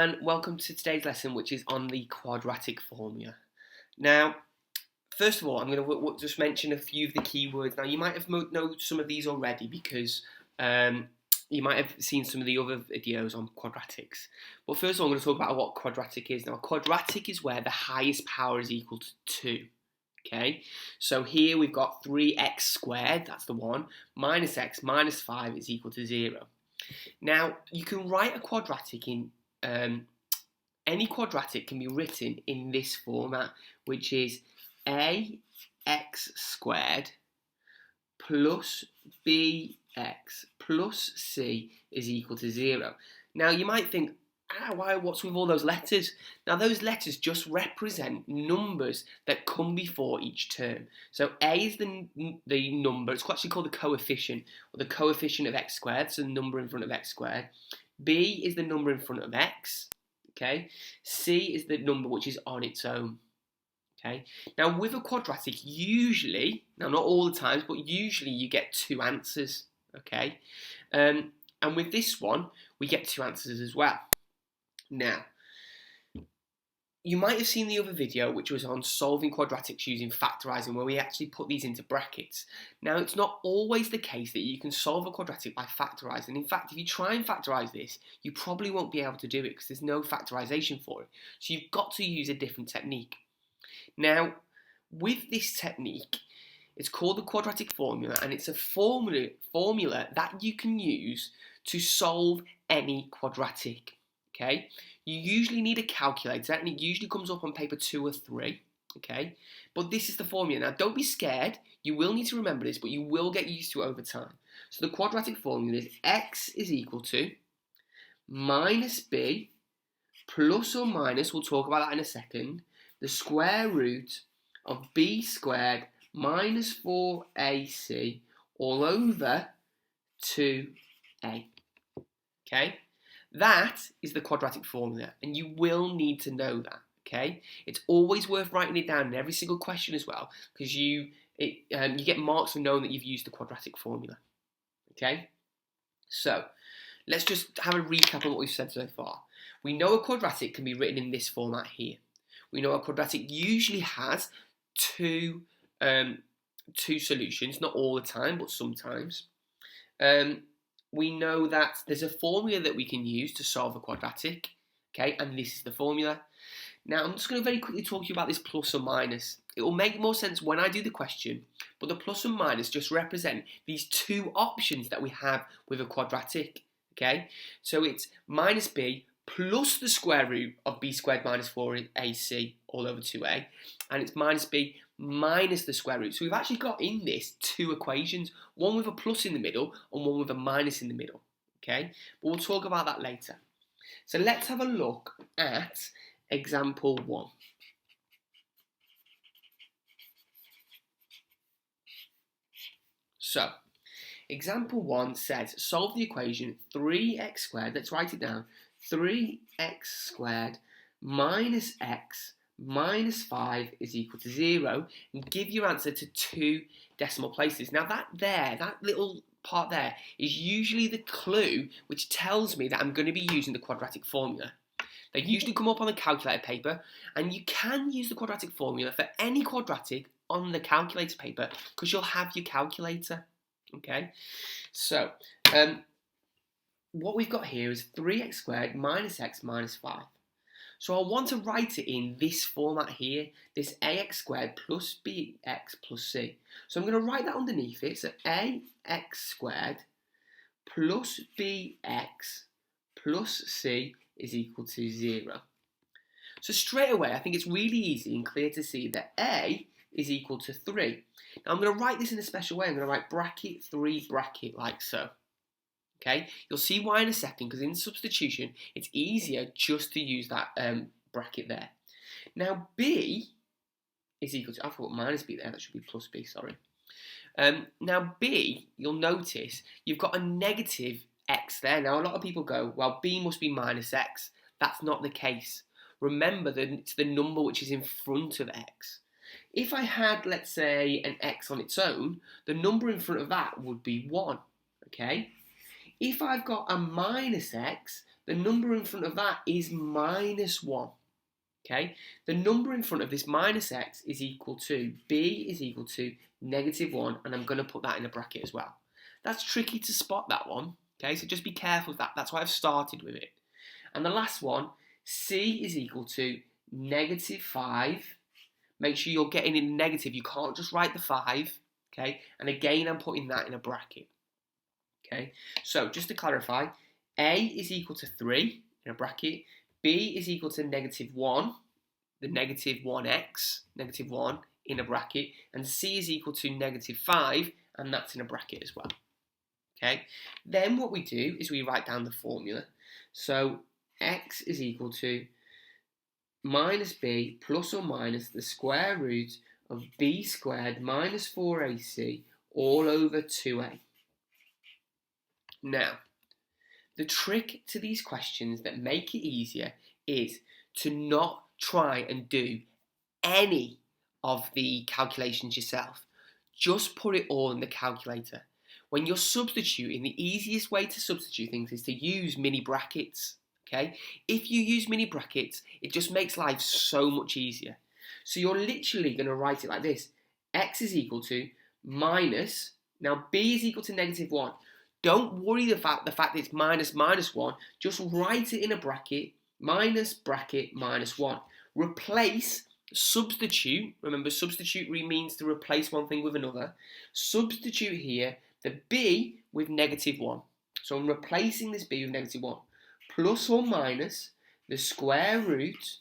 and welcome to today's lesson, which is on the quadratic formula. Now, first of all, I'm going to just mention a few of the key words. Now, you might have known some of these already because you might have seen some of the other videos on quadratics. But first of all, I'm going to talk about what quadratic is. Now, a quadratic is where the highest power is equal to 2. Okay, so here we've got 3x squared, that's the one, minus x minus 5 is equal to 0. Now, you can write a quadratic in, any quadratic can be written in this format, which is ax squared plus bx plus c is equal to 0. Now, you might think, what's with all those letters? Now, those letters just represent numbers that come before each term. So a is the number, it's actually called the coefficient, or the coefficient of x squared, so the number in front of x squared. B is the number in front of x, okay? C is the number which is on its own, okay? Now, with a quadratic, usually, now not all the times, but usually you get two answers, okay? And with this one, we get two answers as well. Now, you might have seen the other video which was on solving quadratics using factorising, where we actually put these into brackets. Now, it's not always the case that you can solve a quadratic by factorising. In fact, if you try and factorise this, you probably won't be able to do it because there's no factorisation for it. So you've got to use a different technique. Now, with this technique, it's called the quadratic formula, and it's a formula that you can use to solve any quadratic. Okay, you usually need a calculator, and it usually comes up on paper 2 or 3. Okay, but this is the formula. Now, don't be scared. You will need to remember this, but you will get used to it over time. So the quadratic formula is x is equal to minus b plus or minus, we'll talk about that in a second, the square root of b squared minus 4ac all over 2a. Okay? That is the quadratic formula, and you will need to know that, okay? It's always worth writing it down in every single question as well, because you get marks for knowing that you've used the quadratic formula, okay? So, let's just have a recap on what we've said so far. We know a quadratic can be written in this format here. We know a quadratic usually has two solutions, not all the time, but sometimes. We know that there's a formula that we can use to solve a quadratic, okay, and this is the formula. Now, I'm just going to very quickly talk to you about this plus or minus. It will make more sense when I do the question, but the plus and minus just represent these two options that we have with a quadratic, okay? So it's minus b plus the square root of b squared minus 4ac all over 2a, and it's minus b minus the square root. So we've actually got in this two equations, one with a plus in the middle and one with a minus in the middle, okay? But we'll talk about that later. So let's have a look at example 1. So, example 1 says, solve the equation 3x squared, let's write it down, 3x squared minus x minus 5 is equal to 0, and give your answer to 2 decimal places. Now that little part there is usually the clue which tells me that I'm going to be using the quadratic formula. They usually come up on the calculator paper, and you can use the quadratic formula for any quadratic on the calculator paper because you'll have your calculator. Okay, so what we've got here is 3x squared minus x minus 5. So I want to write it in this format here, this ax squared plus bx plus c. So I'm going to write that underneath it. So ax squared plus bx plus c is equal to 0. So straight away, I think it's really easy and clear to see that a is equal to 3. Now I'm going to write this in a special way. I'm going to write bracket 3 bracket like so. Okay, you'll see why in a second, because in substitution, it's easier just to use that bracket there. Now, b is equal to, I thought minus b there, that should be plus b, sorry. Now, b, you'll notice, you've got a negative x there. Now, a lot of people go, well, b must be minus x. That's not the case. Remember that it's the number which is in front of x. If I had, let's say, an x on its own, the number in front of that would be 1, okay? If I've got a minus x, the number in front of that is minus 1. Okay, the number in front of this minus x is equal to, b is equal to negative 1, and I'm going to put that in a bracket as well. That's tricky to spot, that one. Okay, so just be careful of that. That's why I've started with it. And the last one, c is equal to negative 5. Make sure you're getting in negative. You can't just write the 5. Okay, and again, I'm putting that in a bracket. Okay, so just to clarify, a is equal to 3 in a bracket. B is equal to negative 1, the negative 1x, negative 1 in a bracket, and C is equal to negative 5, and that's in a bracket as well. Okay, then what we do is we write down the formula. So x is equal to minus b plus or minus the square root of b squared minus 4ac all over 2a. Now, the trick to these questions that make it easier is to not try and do any of the calculations yourself. Just put it all in the calculator. When you're substituting, the easiest way to substitute things is to use mini brackets. Okay? If you use mini brackets, it just makes life so much easier. So you're literally going to write it like this. X is equal to minus, now b is equal to negative 1. Don't worry the fact it's minus 1. Just write it in a bracket bracket minus 1. Replace, substitute. Remember, substitute means to replace one thing with another. Substitute here the b with negative 1. So I'm replacing this b with negative 1. Plus or minus the square root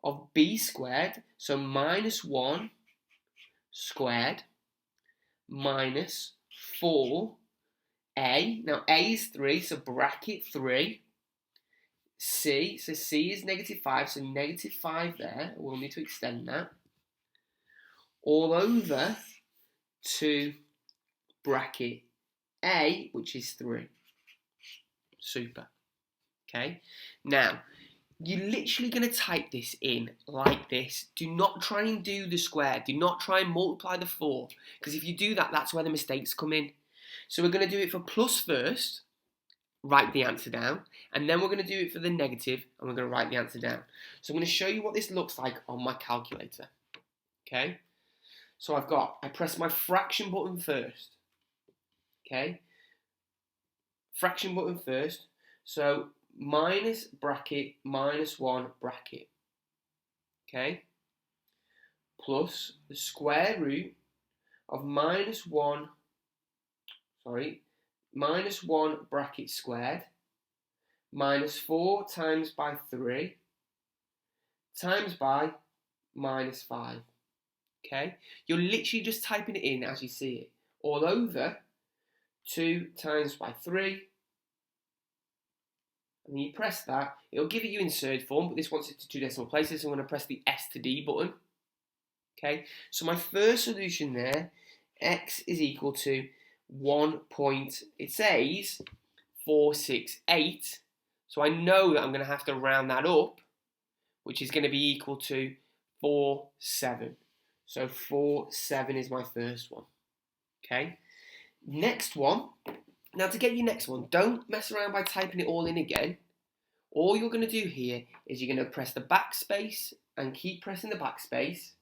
of b squared. So minus 1 squared minus 4. A, now A is 3, so bracket 3. C, so C is negative 5, so negative 5 there. We'll need to extend that. All over to bracket A, which is 3. Super. Okay. Now, you're literally going to type this in like this. Do not try and do the square. Do not try and multiply the 4. Because if you do that, that's where the mistakes come in. So we're going to do it for plus first, write the answer down, and then we're going to do it for the negative, and we're going to write the answer down. So I'm going to show you what this looks like on my calculator. Okay? So I press my fraction button first. Okay? Fraction button first. So minus bracket, minus 1 bracket. Okay? Plus the square root of minus 1 bracket squared minus 4 times by 3 times by minus 5. Okay? You're literally just typing it in as you see it. All over 2 times by 3. And then you press that. It'll give it you in surd form, but this wants it to 2 decimal places, so I'm going to press the S to D button. Okay? So my first solution there, x is equal to 468, so I know that I'm going to have to round that up, which is going to be equal to 47. So 47 is my first one. Okay, next one. Now to get your next one, don't mess around by typing it all in again. All you're going to do here is you're going to press the backspace and keep pressing the backspace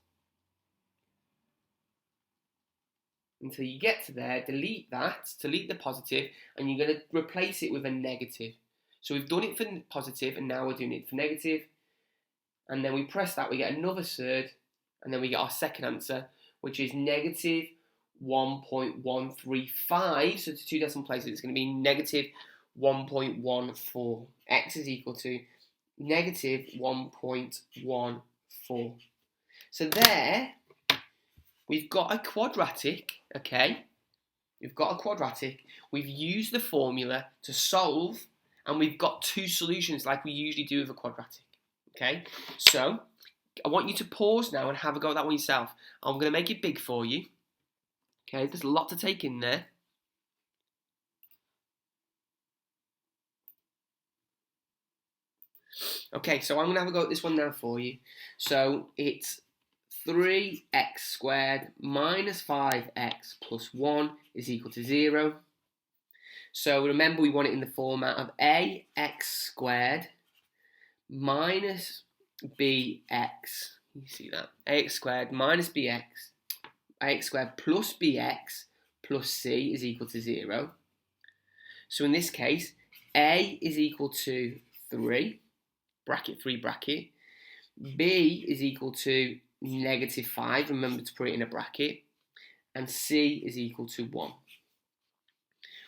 until you get to there, delete that, delete the positive, and you're going to replace it with a negative. So we've done it for positive, and now we're doing it for negative. And then we press that, we get another surd, and then we get our second answer, which is negative 1.135. So to 2 decimal places, it's going to be negative 1.14. X is equal to negative 1.14. So there, we've got a quadratic, okay? We've got a quadratic. We've used the formula to solve, and we've got 2 solutions like we usually do with a quadratic, okay? So, I want you to pause now and have a go at that one yourself. I'm going to make it big for you, okay? There's a lot to take in there. Okay, so I'm going to have a go at this one now for you. So, it's 3x squared minus 5x plus 1 is equal to 0. So remember, we want it in the format of ax squared minus bx. You see that? Ax squared minus bx, ax squared plus bx plus c is equal to 0. So in this case, a is equal to 3, bracket 3 bracket. B is equal to negative 5, remember to put it in a bracket. And C is equal to 1.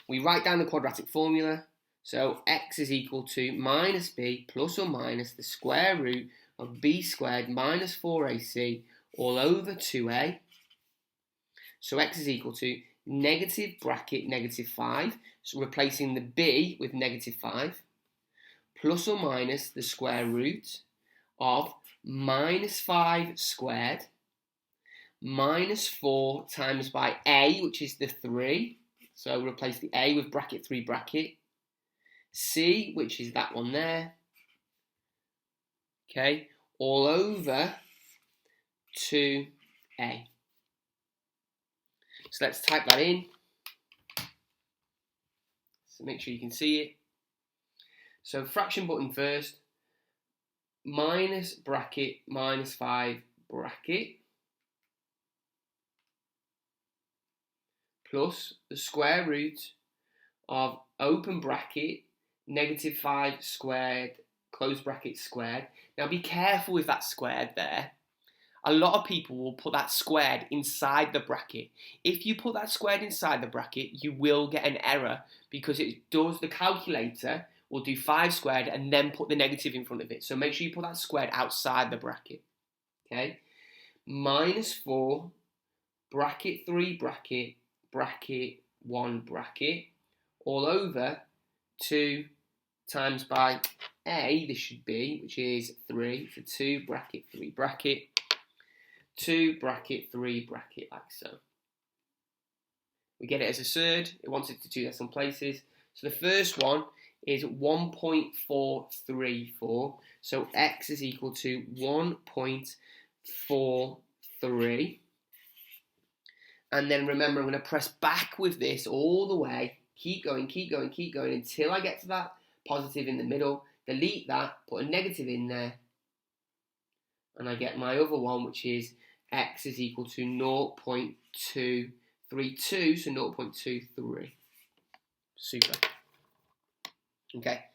We write down the quadratic formula. So x is equal to minus b plus or minus the square root of b squared minus 4ac all over 2a. So x is equal to negative bracket negative 5, so replacing the b with negative 5, plus or minus the square root of minus 5 squared minus 4 times by a, which is the 3, so replace the a with bracket 3 bracket, c, which is that one there, okay, all over 2a. So let's type that in, so make sure you can see it. So fraction button first, minus bracket minus 5 bracket plus the square root of open bracket negative 5 squared close bracket squared. Now be careful with that squared there. A lot of people will put that squared inside the bracket. If you put that squared inside the bracket, you will get an error because it does, the calculator will do 5 squared and then put the negative in front of it. So make sure you put that squared outside the bracket. Okay? Minus 4 bracket 3 bracket bracket 1 bracket all over 2 times by a, this should be, which is 3, for 2 bracket 3 bracket 2 bracket 3 bracket, like so. We get it as a third. It wants it to do decimal places. So the first one is 1.434. So x is equal to 1.43. And then remember, I'm going to press back with this all the way. Keep going, keep going, keep going until I get to that positive in the middle. Delete that, put a negative in there. And I get my other one, which is x is equal to 0.232, so 0.23. Super. Okay,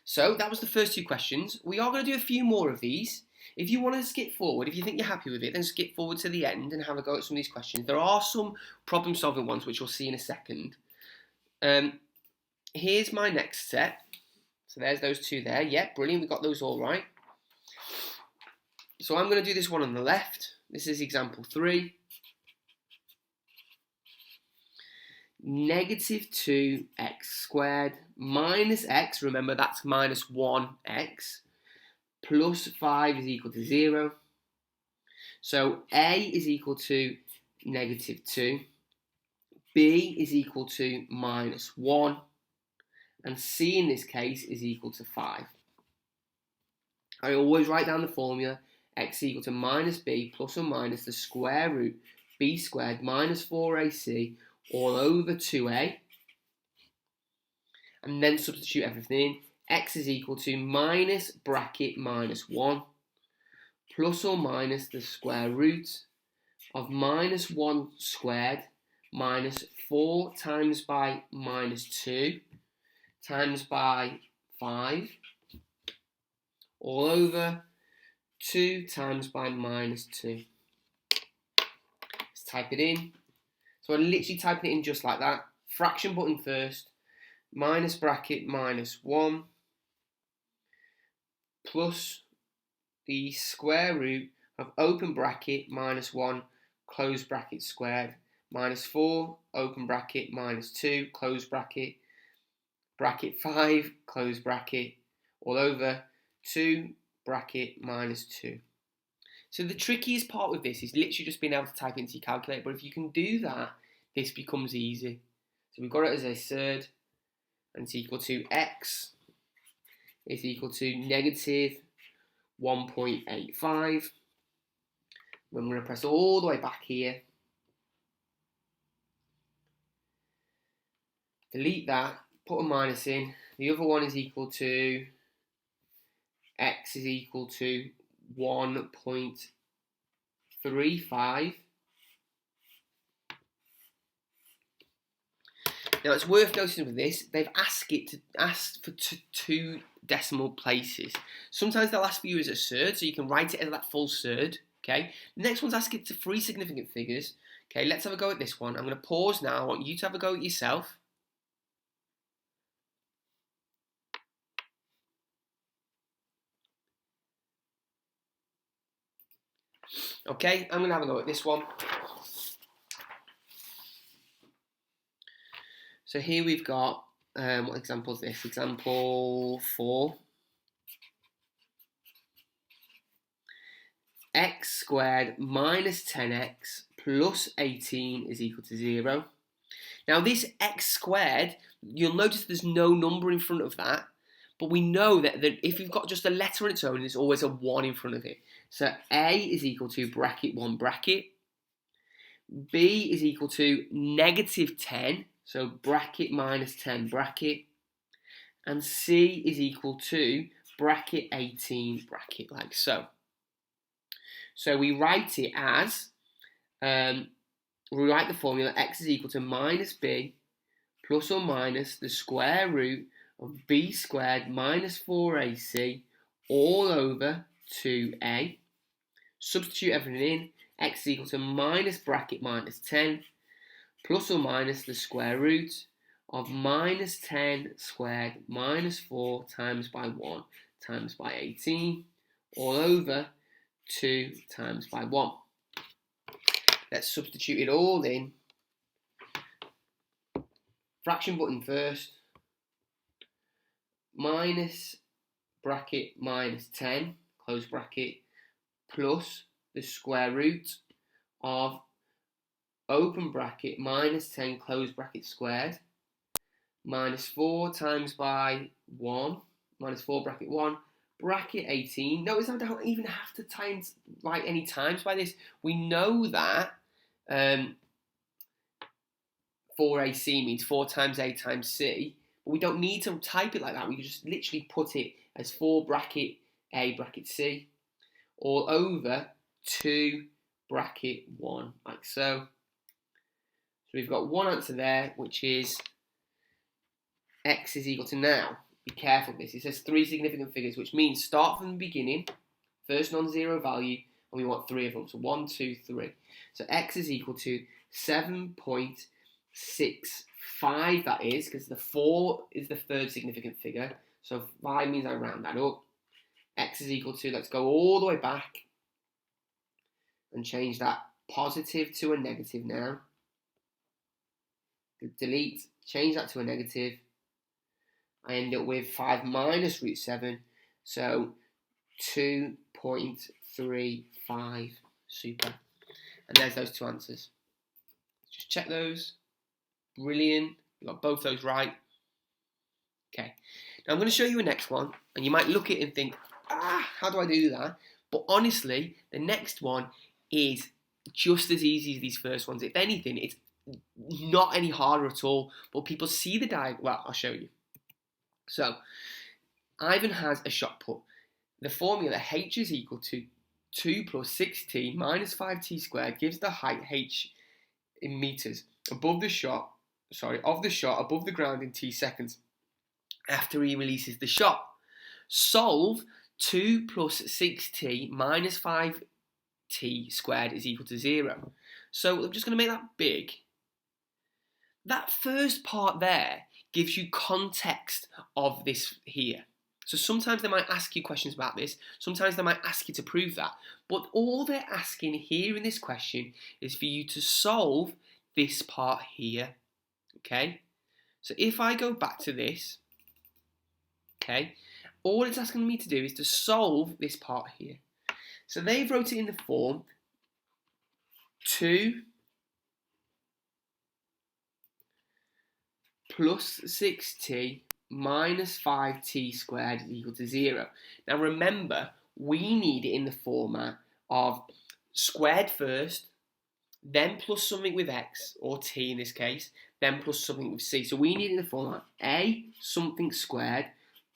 so that was the first 2 questions. We are going to do a few more of these. If you want to skip forward, if you think you're happy with it, then skip forward to the end and have a go at some of these questions. There are some problem-solving ones, which we'll see in a second. Here's my next set. So there's those 2 there. Yep, brilliant. We got those all right. So I'm going to do this one on the left. This is example 3. Negative 2x squared minus x, remember that's minus 1x, plus 5 is equal to 0. So a is equal to negative 2, b is equal to minus 1, and c in this case is equal to 5. I always write down the formula, x is equal to minus b plus or minus the square root b squared minus 4ac all over 2a, and then substitute everything in. X is equal to minus bracket minus 1 plus or minus the square root of minus 1 squared minus 4 times by minus 2 times by 5 all over 2 times by minus 2. Let's type it in. So I'm literally typing it in just like that. Fraction button first. Minus bracket minus 1 plus the square root of open bracket minus 1 close bracket squared minus 4 open bracket minus 2 close bracket bracket 5 close bracket all over 2 bracket minus 2. So the trickiest part with this is literally just being able to type into your calculator, but if you can do that, this becomes easy. So we've got it as a third, and it's equal to x is equal to negative 1.85. I'm going to press all the way back here. delete that, put a minus in. The other one is equal to x is equal to 1.35. Now it's worth noticing with this, they've asked for two decimal places. Sometimes they'll ask for you as a third, so you can write it as that full third. Okay. The next one's asking to 3 significant figures. Okay, let's have a go at this one. I'm going to pause now. I want you to have a go at yourself. Okay, I'm going to have a go at this one. So here we've got, what example is this? Example 4. X squared minus 10x plus 18 is equal to 0. Now this x squared, you'll notice there's no number in front of that, but we know that if you've got just a letter on its own, there's always a 1 in front of it. So a is equal to bracket 1 bracket, b is equal to negative 10, so bracket minus 10 bracket, and c is equal to bracket 18 bracket, like so. So we write it as, we write the formula x is equal to minus b plus or minus the square root of b squared minus 4ac all over 2a. Substitute everything in, x is equal to minus bracket minus 10 plus or minus the square root of minus 10 squared minus 4 times by 1 times by 18 all over 2 times by 1. Let's substitute it all in. Fraction button first. Minus bracket minus 10, close bracket, plus the square root of open bracket minus 10, close bracket squared, minus 4 times by 1, minus 4 bracket 1, bracket 18. Notice I don't even have to write any times by this. We know that 4ac means 4 times a times c, but we don't need to type it like that. We can just literally put it as 4 bracket a bracket c all over 2 bracket 1, like so. So we've got one answer there, which is x is equal to, now, be careful with this, it says 3 significant figures, which means start from the beginning, first non-zero value, and we want 3 of them, so 1, 2, 3. So x is equal to 7.65, that is, because the 4 is the third significant figure, so 5 means I round that up. X is equal to, let's go all the way back, and change that positive to a negative now. Delete, change that to a negative. I end up with 5 minus root 7, so 2.35. Super. And there's those 2 answers. Just check those. Brilliant. You got both those right. Okay. Now I'm going to show you a next one, and you might look at it and think, how do I do that? But honestly, the next one is just as easy as these first ones. If anything, it's not any harder at all. But people see the diagram. Well, I'll show you. So, Ivan has a shot put. The formula h is equal to 2 plus 6t minus 5t squared gives the height h in meters above the shot above the ground in t seconds after he releases the shot. Solve 2 plus 6t minus 5t squared is equal to 0. So I'm just going to make that big. That first part there gives you context of this here. So sometimes they might ask you questions about this, sometimes they might ask you to prove that, but all they're asking here in this question is for you to solve this part here, okay? So if I go back to this, okay, all it's asking me to do is to solve this part here. So they've wrote it in the form 2 plus 6t minus 5t squared is equal to 0. Now remember, we need it in the format of squared first, then plus something with x, or t in this case, then plus something with c. So we need in the formula a something squared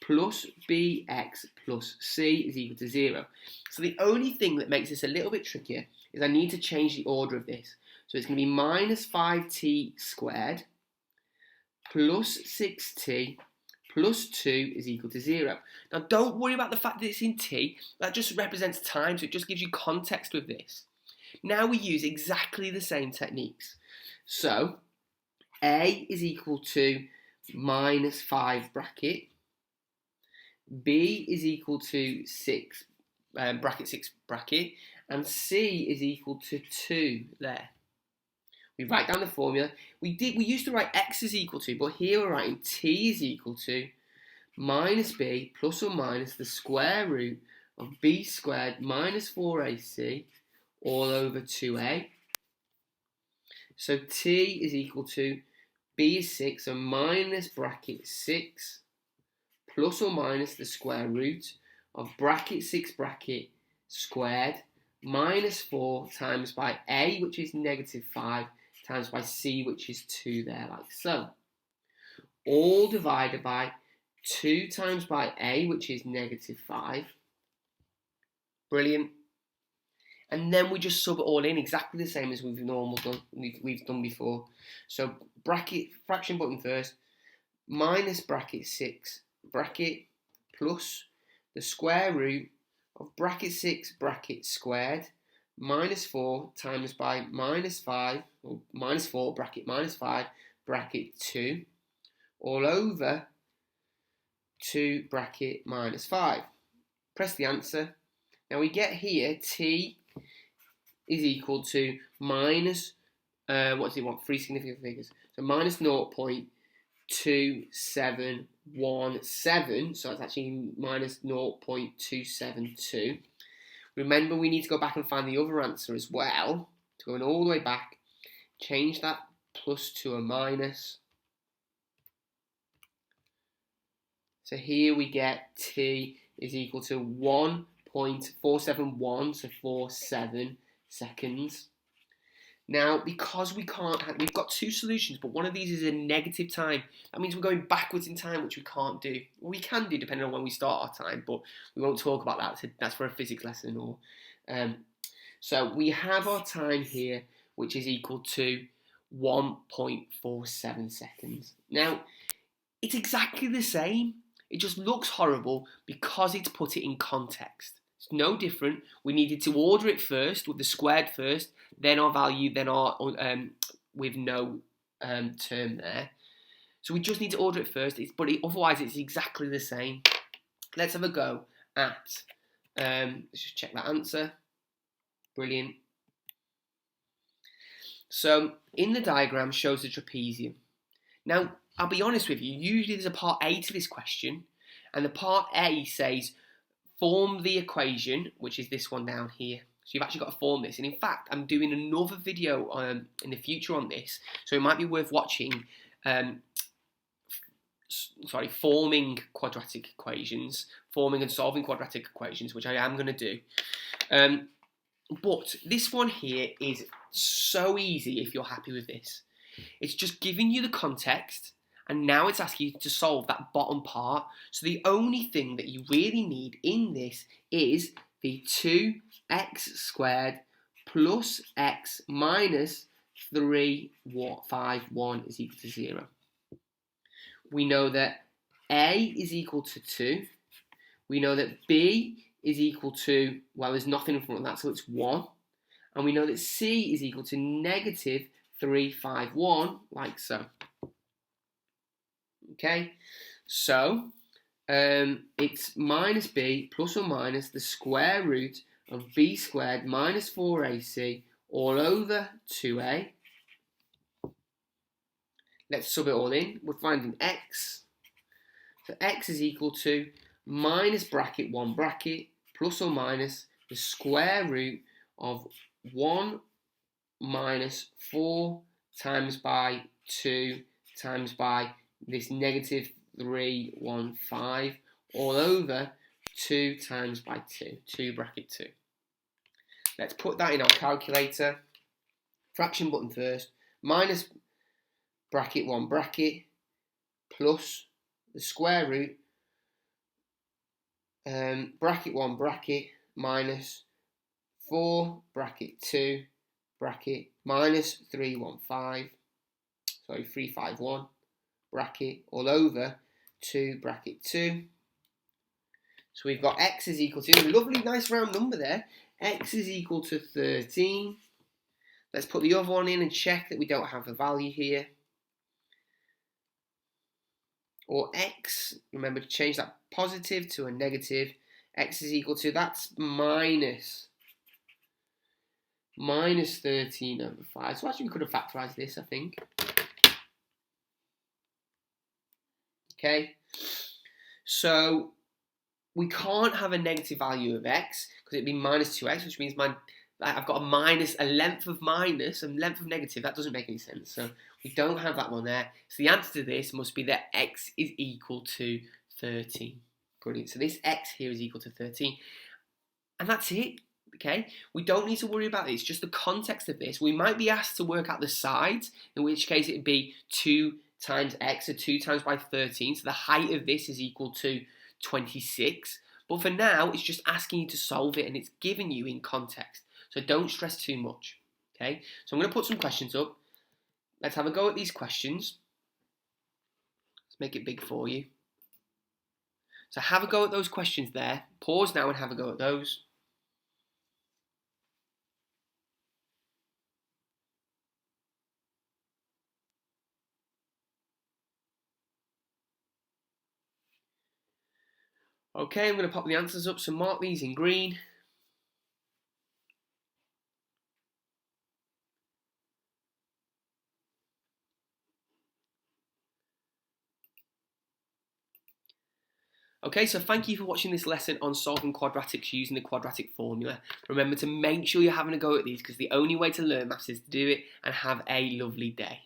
plus bx plus c is equal to 0. So the only thing that makes this a little bit trickier is I need to change the order of this. So it's going to be minus 5t squared plus 6t plus 2 is equal to 0. Now don't worry about the fact that it's in t, that just represents time, so it just gives you context with this. Now we use exactly the same techniques. So a is equal to minus 5 bracket, b is equal to 6 bracket 6 bracket, and c is equal to 2 there. We write down the formula. We used to write x is equal to, but here we're writing t is equal to minus b plus or minus the square root of b squared minus 4ac all over 2a. So t is equal to b is 6, so minus bracket 6 plus or minus the square root of bracket 6 bracket squared minus 4 times by a, which is negative 5, times by c, which is 2 there, like so. All divided by 2 times by a, which is negative 5. Brilliant. And then we just sub it all in exactly the same as we've done before. So bracket fraction button first, minus bracket 6 bracket plus the square root of bracket 6 bracket squared minus 4 times by minus 5, or minus 4 bracket minus 5 bracket 2 all over 2 bracket minus 5. Press the answer. Now we get here t is equal to minus, what does it want? 3 significant figures. So minus 0.2717, so it's actually minus 0.272. Remember, we need to go back and find the other answer as well. So going all the way back, change that plus to a minus. So here we get t is equal to 1.471, so 47 seconds. Now, because we've got two solutions, but one of these is a negative time. That means we're going backwards in time, which we can't do. Well, we can do depending on when we start our time, but we won't talk about that. So that's for a physics lesson. So we have our time here, which is equal to 1.47 seconds. Now, it's exactly the same. It just looks horrible because it's put it in context. It's no different. We needed to order it first with the squared first, then our value, then our with no term there. So we just need to order it first. Otherwise, it's exactly the same. Let's have a go at. Let's just check that answer. Brilliant. So in the diagram shows the trapezium. Now, I'll be honest with you. Usually, there's a part A to this question, and the part A says form the equation, which is this one down here. So you've actually got to form this. And in fact, I'm doing another video in the future on this. So it might be worth watching, forming quadratic equations, forming and solving quadratic equations, which I am going to do. But this one here is so easy if you're happy with this. It's just giving you the context, and now it's asking you to solve that bottom part. So the only thing that you really need in this is the 2x squared plus x minus 351 is equal to 0. We know that a is equal to 2. We know that b is equal to, well, there's nothing in front of that, so it's 1. And we know that c is equal to negative 351, like so. Okay, so it's minus b plus or minus the square root of b squared minus 4ac all over 2a. Let's sub it all in. We're finding x. So x is equal to minus bracket 1 bracket plus or minus the square root of 1 minus 4 times by 2 times by this negative 315 all over 2 times by 2 bracket 2. Let's put that in our calculator. fraction button first, minus bracket 1 bracket, plus the square root, bracket 1 bracket, minus 4 bracket 2 bracket, minus 351 bracket, all over 2 bracket 2. So we've got x is equal to, a lovely nice round number there, x is equal to 13. Let's put the other one in and check that we don't have a value here. Or x, remember to change that positive to a negative. X is equal to, that's minus 13 over 5. So actually we could have factorised this, I think. Okay, so we can't have a negative value of x because it'd be minus 2x, which means I've got a length of minus and length of negative. That doesn't make any sense. So we don't have that one there. So the answer to this must be that x is equal to 13. Brilliant. So this x here is equal to 13. And that's it. Okay, we don't need to worry about this, just the context of this. We might be asked to work out the sides, in which case it would be 2 times x, or 2 times by 13. So the height of this is equal to 26. But for now, it's just asking you to solve it, and it's giving you in context. So don't stress too much. Okay, so I'm going to put some questions up. Let's have a go at these questions. Let's make it big for you. So have a go at those questions there. Pause now and have a go at those. Okay, I'm going to pop the answers up, so mark these in green. Okay, so thank you for watching this lesson on solving quadratics using the quadratic formula. Remember to make sure you're having a go at these because the only way to learn maths is to do it, and have a lovely day.